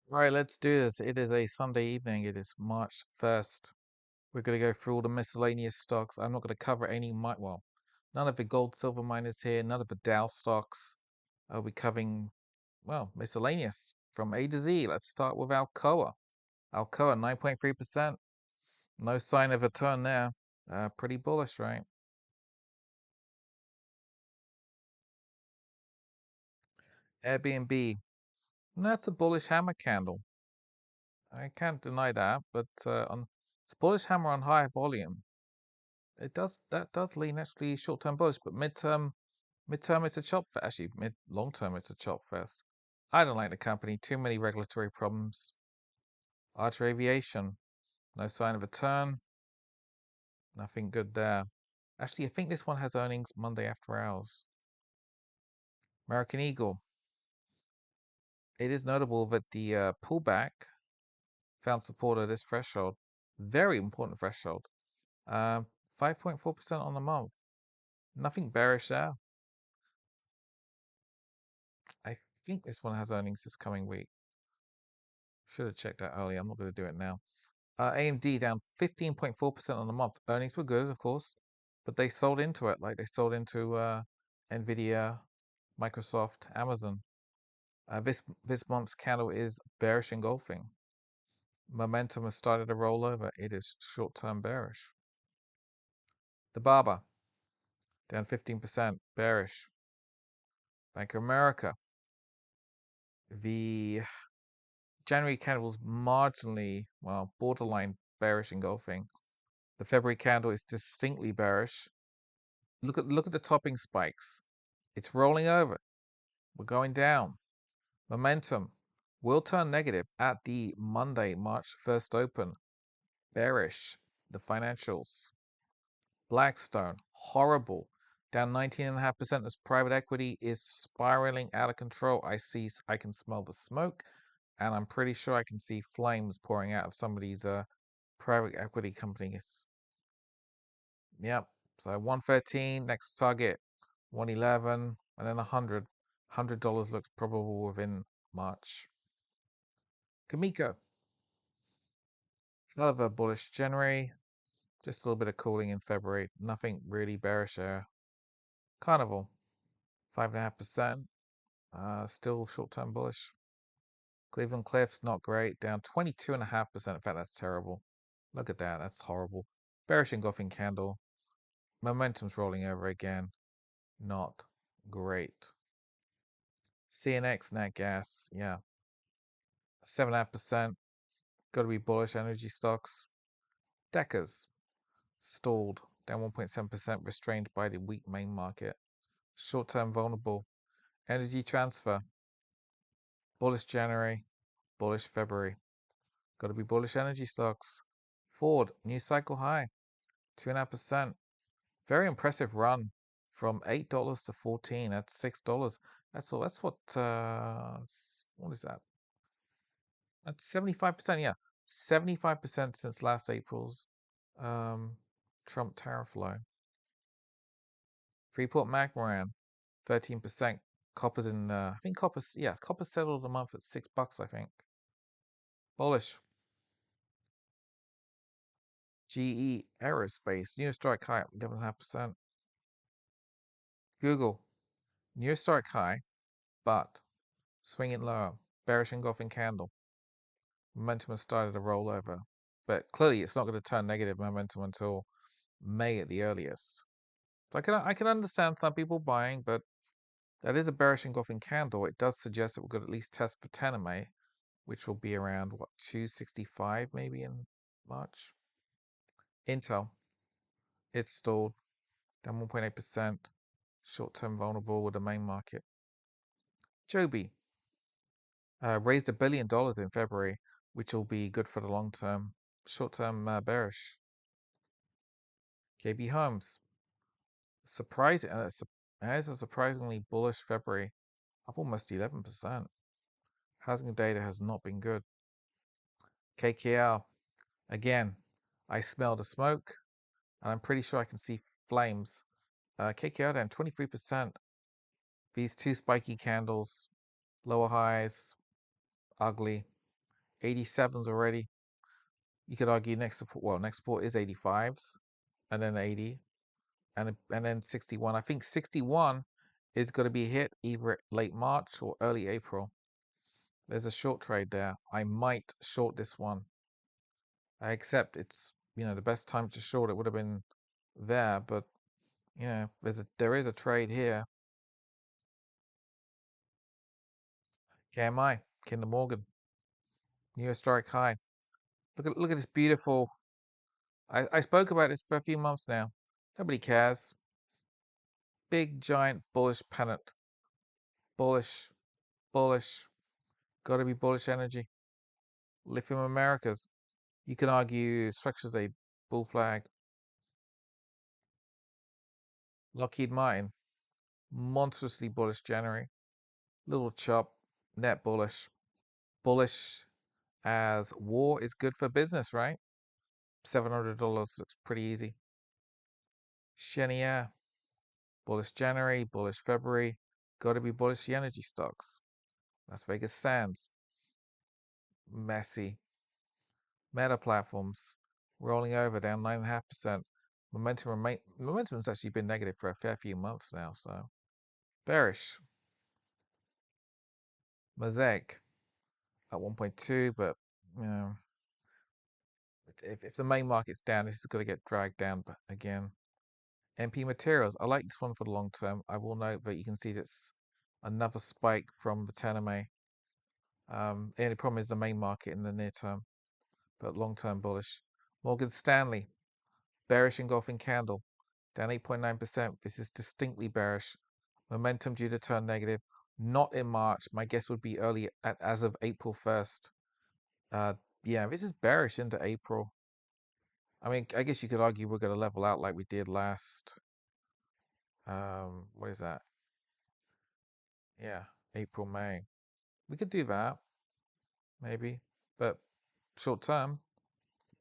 Right, let's do this. It is a Sunday evening. It is March 1st. We're going to go through all the miscellaneous stocks. I'm not going to cover well, none of the gold, silver miners here, none of the Dow stocks. I'll be covering, miscellaneous from A to Z. Let's start with Alcoa. Alcoa, 9.3%. No sign of a turn there. Pretty bullish, right? Airbnb, that's a bullish hammer candle. I can't deny that, but it's a bullish hammer on high volume. That does lean actually short-term bullish, but midterm it's a chop fest. Actually, mid long term it's a chop fest. I don't like the company. Too many regulatory problems. Archer Aviation, no sign of a turn. Nothing good there. Actually, I think this one has earnings Monday after hours. American Eagle. It is notable that the pullback found support at this threshold. Very important threshold. 5.4% on the month. Nothing bearish there. I think this one has earnings this coming week. Should have checked that earlier. I'm not going to do it now. AMD down 15.4% on the month. Earnings were good, of course, but they sold into it like they sold into Nvidia, Microsoft, Amazon. This month's candle is bearish engulfing. Momentum has started to roll over. It is short-term bearish. The Barber down 15%, bearish. Bank of America. The January candle was marginally, borderline bearish engulfing. The February candle is distinctly bearish. Look at the topping spikes. It's rolling over. We're going down. Momentum will turn negative at the Monday, March 1st open. Bearish. The financials. Blackstone, horrible. Down 19.5% as private equity is spiraling out of control. I can smell the smoke, and I'm pretty sure I can see flames pouring out of some of these private equity companies. Yep. So 113, next target 111, and then 100. $100 looks probable within March. Kamiko, hell of a bullish January, just a little bit of cooling in February. Nothing really bearish there. Carnival, 5.5%, still short-term bullish. Cleveland Cliffs, not great, down 22.5%. In fact, that's terrible. Look at that, that's horrible. Bearish engulfing candle. Momentum's rolling over again. Not great. CNX Nat Gas, yeah, 7.5%. Got to be bullish energy stocks. Deckers stalled, down 1.7%, restrained by the weak main market. Short-term vulnerable. Energy Transfer, bullish January, bullish February. Got to be bullish energy stocks. Ford, new cycle high, 2.5%. Very impressive run from $8 to 14. That's $6. That's all. That's what is that? That's 75%. Yeah, 75% since last April's um, Trump tariff low. Freeport Mar1, 13%. Copper's in, I think copper settled a month at $6, I think. Bullish. GE Aerospace, new strike high at 11.5%. Google, new strike high, but swinging lower. Bearish engulfing candle. Momentum has started to roll over. But clearly it's not going to turn negative momentum until May at the earliest. So I can understand some people buying, but that is a bearish engulfing candle. It does suggest that we're going to at least test for 10 in May, which will be around, 265 maybe in March. Intel, it's stalled, down 1.8%. Short-term vulnerable with the main market. Joby raised $1 billion in February, which will be good for the long term. Short-term bearish. KB Homes, surprising. Has a surprisingly bullish February, up almost 11%. Housing data has not been good. KKR, again, I smell the smoke, and I'm pretty sure I can see flames. KKR down 23%. These two spiky candles, lower highs, ugly. 87s already. You could argue next support. Well, next support is 85s, and then 80, and then 61. I think 61 is going to be hit either late March or early April. There's a short trade there. I might short this one. I accept it's the best time to short it would have been there, but there is a trade here. KMI, Kinder Morgan, new historic high. Look at this beautiful. I spoke about this for a few months now. Nobody cares. Big giant bullish pennant. Bullish, bullish. Got to be bullish energy. Lithium Americas. You can argue structures a bull flag. Lockheed Martin, monstrously bullish January. Little chop, net bullish. Bullish as war is good for business, right? $700 looks pretty easy. Cheniere, bullish January, bullish February. Got to be bullish the energy stocks. Las Vegas Sands, messy. Meta platforms, rolling over, down 9.5%. Momentum's actually been negative for a fair few months now, so bearish. Mosaic at 1.2, but you know, if the main market's down, this is going to get dragged down again. MP Materials, I like this one for the long term. I will note that you can see that's another spike from the 10 MA. The only problem is the main market in the near term, but long term bullish. Morgan Stanley, bearish engulfing candle, down 8.9%. This is distinctly bearish. Momentum due to turn negative, not in March. My guess would be early as of April 1st. Yeah, this is bearish into April. I mean, I guess you could argue we're going to level out like we did last. What is that? Yeah, April, May. We could do that, maybe. But short term,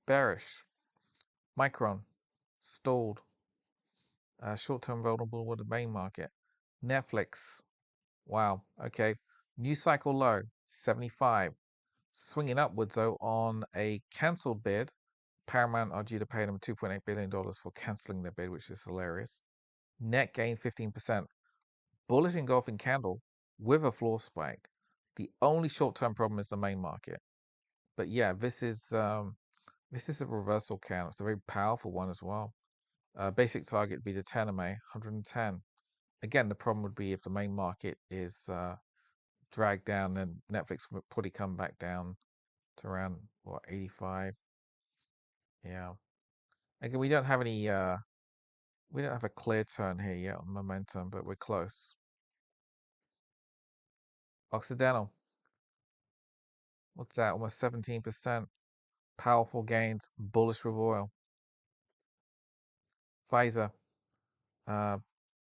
bearish. Micron, stalled. Short term vulnerable with the main market. Netflix, wow, okay. New cycle low, 75. Swinging upwards though on a cancelled bid. Paramount are due to pay them $2.8 billion for cancelling their bid, which is hilarious. Net gain 15%. Bullish engulfing candle with a floor spike. The only short-term problem is the main market. But yeah, this is a reversal candle. It's a very powerful one as well. Basic target would be the 10 MA, 110. Again, the problem would be if the main market is dragged down, then Netflix would probably come back down to around what 85. Yeah. Again, we don't have a clear turn here yet on momentum, but we're close. Occidental, what's that? Almost 17%. Powerful gains, bullish with oil. Pfizer, uh,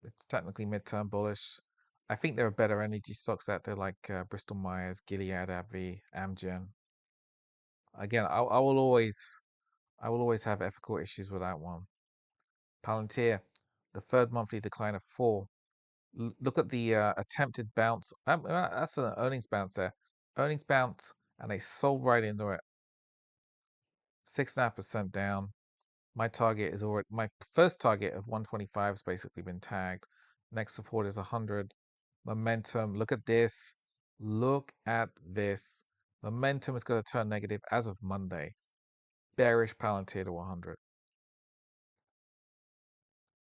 it's technically midterm bullish. I think there are better energy stocks out there like Bristol Myers, Gilead, AbbVie, Amgen. Again, I will always have ethical issues with that one. Palantir, the third monthly decline of 4. Look at the attempted bounce. That's an earnings bounce there. Earnings bounce, and they sold right into it. 6.5% down. My first target of 125 has basically been tagged. Next support is 100. Momentum. Look at this. Look at this. Momentum is going to turn negative as of Monday. Bearish Palantir to 100.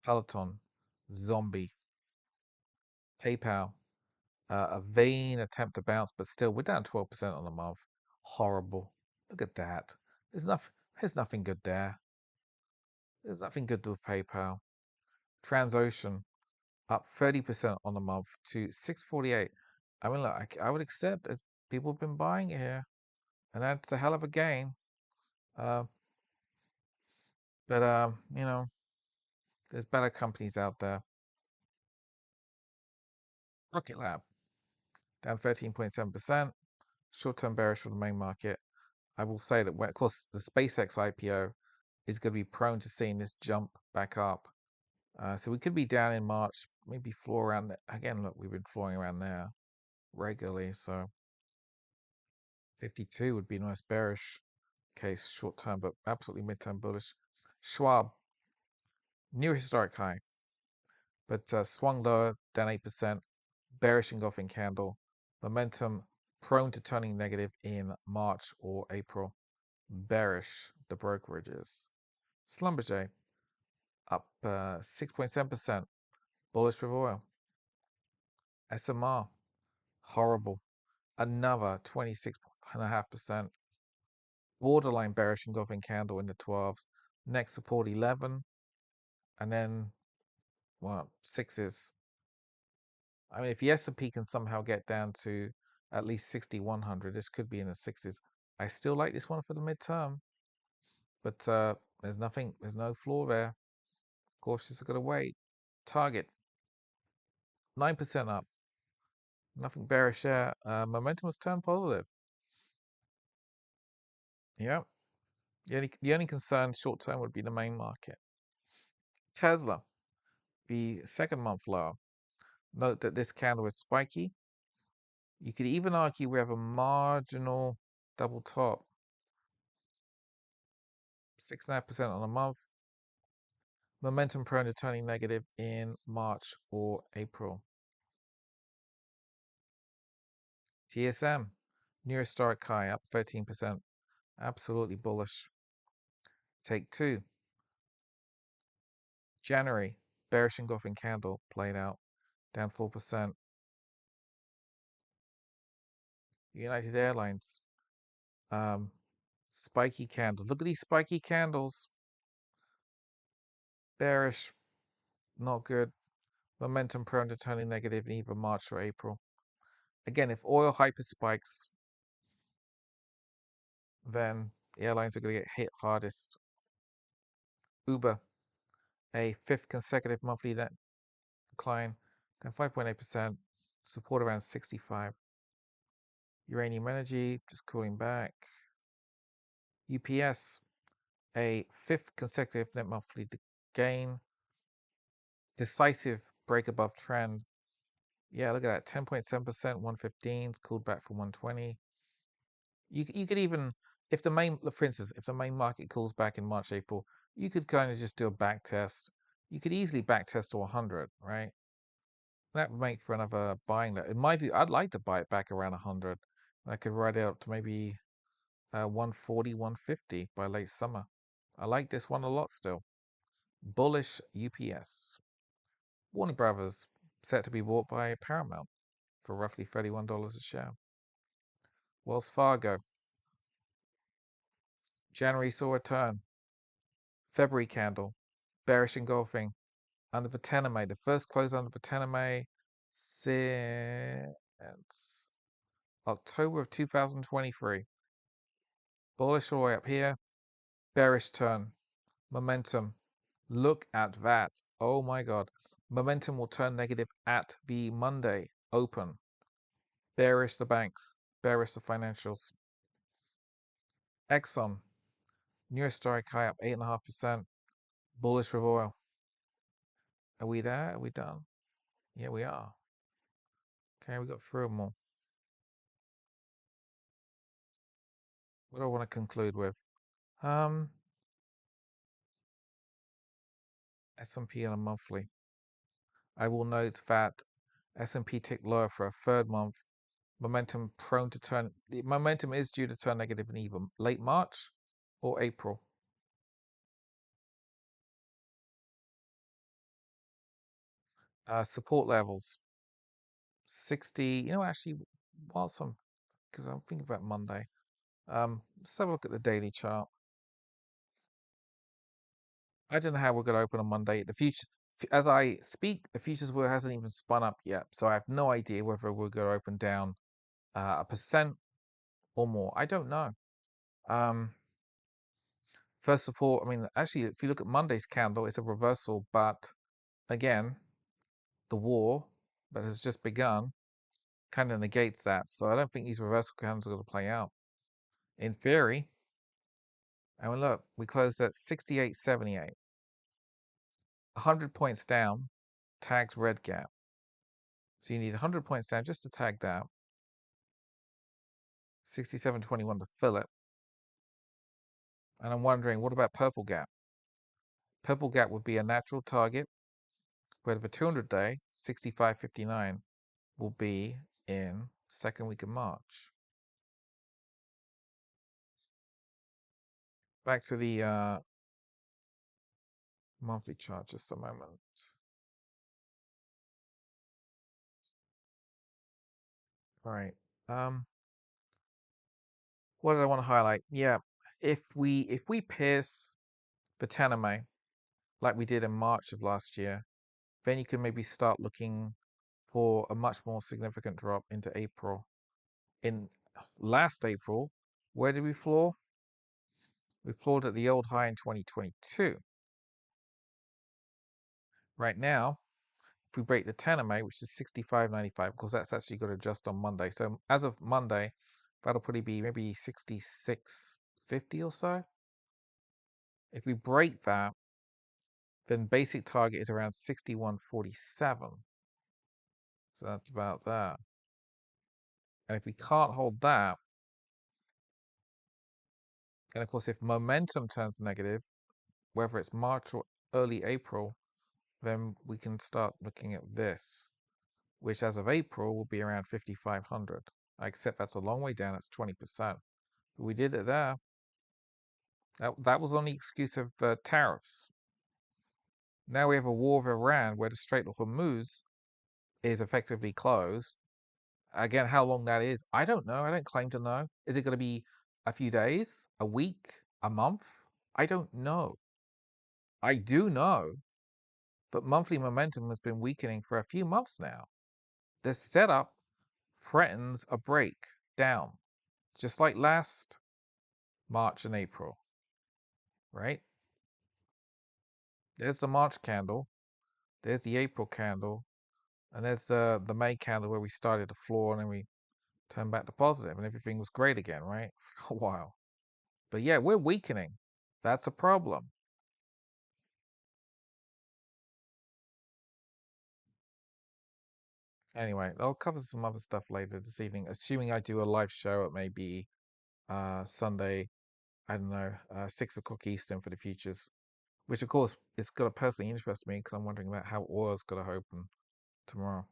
Peloton. Zombie. PayPal. A vain attempt to bounce, but still, we're down 12% on the month. Horrible. Look at that. There's nothing good there. There's nothing good with PayPal. Transocean up 30% on the month to 648. I mean, look, I would accept as people have been buying it here, and that's a hell of a gain. Uh, but there's better companies out there. Rocket Lab down 13.7%. Short-term bearish for the main market. I will say that, of course, the SpaceX IPO is going to be prone to seeing this jump back up. So we could be down in March, maybe floor around there. Again, look, we've been flooring around there regularly. So 52 would be a nice bearish case short term, but absolutely mid-term bullish. Schwab, new historic high, but swung lower than 8%, bearish engulfing candle. Momentum prone to turning negative in March or April. Bearish, the brokerages. Schlumberger, up 6.7%, bullish with oil. SMR, horrible, another 26.5%. Borderline bearish engulfing candle in the 12s. Next support 11, and then, well, 6s. I mean, if the S&P can somehow get down to at least 6,100, this could be in the 6s. I still like this one for the midterm, but there's no floor there. Cautious are going to wait. Target, 9% up. Nothing bearish there. Momentum has turned positive. Yeah. The only concern short term would be the main market. Tesla, the second month low. Note that this candle is spiky. You could even argue we have a marginal double top. 6.5% on a month. Momentum prone to turning negative in March or April. TSM, new historic high, up 13%. Absolutely bullish. Take two. January, bearish engulfing candle played out, down 4%. United Airlines, spiky candles. Look at these spiky candles. Bearish, not good. Momentum prone to turning negative in either March or April. Again, if oil hyper spikes, then airlines are going to get hit hardest. Uber, a fifth consecutive monthly net decline, down 5.8%, support around 65. Uranium Energy, just cooling back. UPS, a fifth consecutive net monthly gain. Decisive break above trend. Yeah, look at that, 10.7%, 115s, cooled back from 120. You could even, if the main, for instance, if the main market cools back in March, April, you could kind of just do a back test. You could easily back test to 100, right? That would make for another buying. That it might be. I'd like to buy it back around 100. I could ride it up to maybe 140, 150 by late summer. I like this one a lot still. Bullish UPS. Warner Brothers set to be bought by Paramount for roughly $31 a share. Wells Fargo. January saw a turn. February candle. Bearish engulfing. Under the 10 of May. The first close under the 10 of May since October of 2023. Bullish all the way up here. Bearish turn. Momentum. Look at that. Oh my God. Momentum will turn negative at the Monday open. Bearish the banks. Bearish the financials. Exxon. New historic high up 8.5%. Bullish with oil. Are we there? Are we done? Yeah, we are. Okay, we got through them all. What do I want to conclude with? S&P on a monthly. I will note that S&P ticked lower for a third month. Momentum prone to turn. The momentum is due to turn negative in either late March or April. Support levels 60. You know, actually, whilst I'm, because I'm thinking about Monday. Let's have a look at the daily chart. I don't know how we're going to open on Monday. The future, as I speak, the futures wheel hasn't even spun up yet, so I have no idea whether we're going to open down 1% or more. I don't know. First support. I mean, actually, if you look at Monday's candle, it's a reversal, but again, the war that has just begun kind of negates that. So I don't think these reversal candles are going to play out. In theory, I mean, look, we closed at 68.78. 100 points down, tags red gap. So you need 100 points down just to tag down. 67.21 to fill it. And I'm wondering, what about purple gap? Purple gap would be a natural target, where the 200-day 65.59 will be in second week of March. Back to the monthly chart, just a moment. All right. What did I want to highlight? Yeah, if we pierce the 10 MA like we did in March of last year, then you can maybe start looking for a much more significant drop into April. In last April, where did we floor? We floored at the old high in 2022. Right now, if we break the 10 MA, which is 65.95, because that's actually got to adjust on Monday. So as of Monday, that'll probably be maybe 66.50 or so. If we break that, then basic target is around 61.47. So that's about that. And if we can't hold that, and of course, if momentum turns negative, whether it's March or early April, then we can start looking at this, which as of April will be around 5,500. I accept that's a long way down, it's 20%. But we did it there. That was on the excuse of tariffs. Now we have a war with Iran where the Strait of Hormuz is effectively closed. Again, how long that is, I don't know. I don't claim to know. Is it going to be a few days, a week, a month? I don't know. I do know that monthly momentum has been weakening for a few months now. This setup threatens a break down, just like last March and April, right? There's the March candle, there's the April candle, and there's the May candle where we started the floor and then we turned back to positive and everything was great again, right? For a while. But yeah, we're weakening. That's a problem. Anyway, I'll cover some other stuff later this evening, assuming I do a live show at maybe Sunday, I don't know, 6 o'clock Eastern for the futures, which of course is going to personally interest me because I'm wondering about how oil's going to open tomorrow.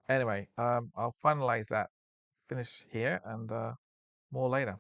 Anyway, I'll finalize that, finish here, and more later.